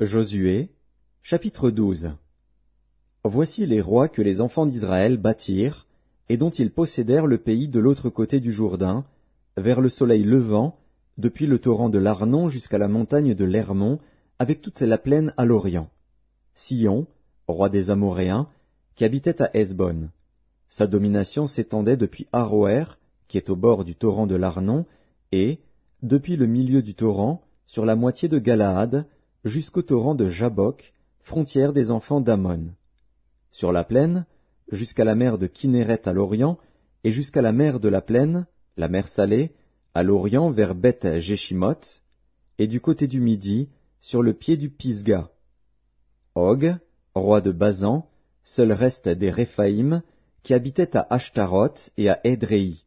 Josué, chapitre 12. Voici les rois que les enfants d'Israël bâtirent, et dont ils possédèrent le pays de l'autre côté du Jourdain, vers le soleil levant, depuis le torrent de l'Arnon jusqu'à la montagne de l'Hermon, avec toute la plaine à l'orient. Sihon, roi des Amoréens, qui habitait à Hesbon. Sa domination s'étendait depuis Aroër, qui est au bord du torrent de l'Arnon, et, depuis le milieu du torrent, sur la moitié de Galaad, jusqu'au torrent de Jabbok, frontière des enfants d'Ammon. Sur la plaine, jusqu'à la mer de Kinneret à l'orient, et jusqu'à la mer de la plaine, la mer Salée, à l'orient vers Beth-Jéchimoth, et du côté du midi, sur le pied du Pisga. Og, roi de Basan, seul reste des Réphaïm, qui habitait à Ashtaroth et à Édréi.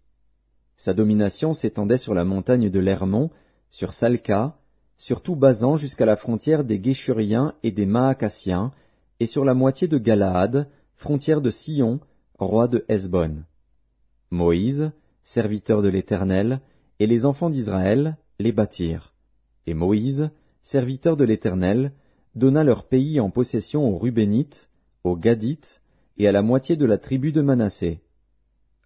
Sa domination s'étendait sur la montagne de l'Hermon, sur Salca, sur tout Basan jusqu'à la frontière des Guéshuriens et des Maacassiens, et sur la moitié de Galaad, frontière de Sihon, roi de Hesbon. Moïse, serviteur de l'Éternel, et les enfants d'Israël les bâtirent. Et Moïse, serviteur de l'Éternel, donna leur pays en possession aux Rubénites, aux Gadites, et à la moitié de la tribu de Manassé.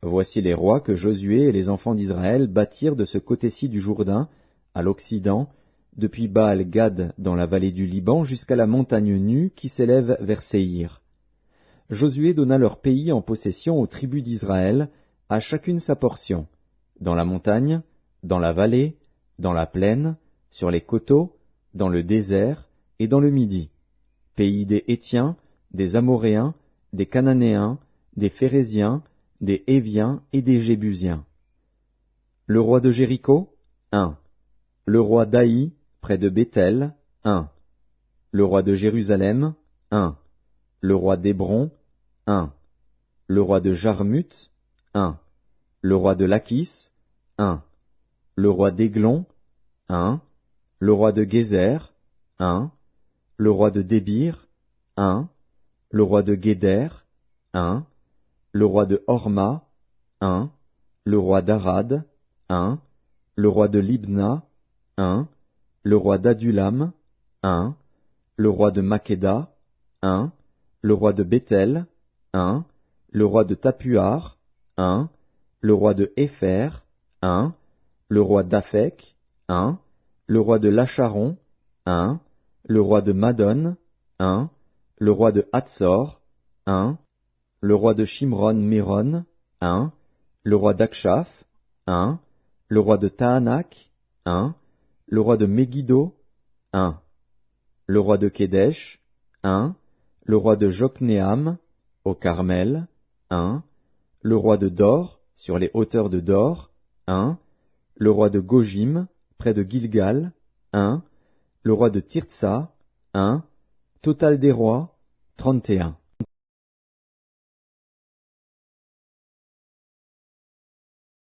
Voici les rois que Josué et les enfants d'Israël bâtirent de ce côté-ci du Jourdain, à l'Occident, depuis Baal-Gad dans la vallée du Liban jusqu'à la montagne nue qui s'élève vers Séhir. Josué donna leur pays en possession aux tribus d'Israël, à chacune sa portion, dans la montagne, dans la vallée, dans la plaine, sur les coteaux, dans le désert et dans le Midi, pays des Hétiens, des Amoréens, des Cananéens, des Phéréziens, des Héviens et des Jébusiens. Le roi de Jéricho, 1. Le roi d'Aï, près de Béthel, 1. Le roi de Jérusalem, 1. Le roi d'Hébron, 1. Le roi de Jarmuth, 1. Le roi de Lachis, 1. Le roi d'Églon, 1. Le roi de Gézer, 1. Le roi de Débir, 1. Le roi de Guéder, 1. Le roi de Horma, 1. Le roi d'Arad, 1. Le roi de Libna, 1. Le roi d'Adulam, 1. Le roi de Makeda, 1. Le roi de Béthel, 1. Le roi de Tapuar, 1. Le roi de Hépher, 1. Le roi d'Aphek, 1. Le roi de Lacharon, 1. Le roi de Madon, 1. Le roi de Hatzor, 1. Le roi de Shimron-Méron, 1. Le roi d'Akshaph, 1. Le roi de Tahanak, 1. Le roi de Megiddo, 1. Le roi de Kédesh, 1. Le roi de Joknéam, au Carmel, 1. Le roi de Dor, sur les hauteurs de Dor, 1. Le roi de Gojim, près de Gilgal, 1. Le roi de Tirtsa, 1. Total des rois, 31.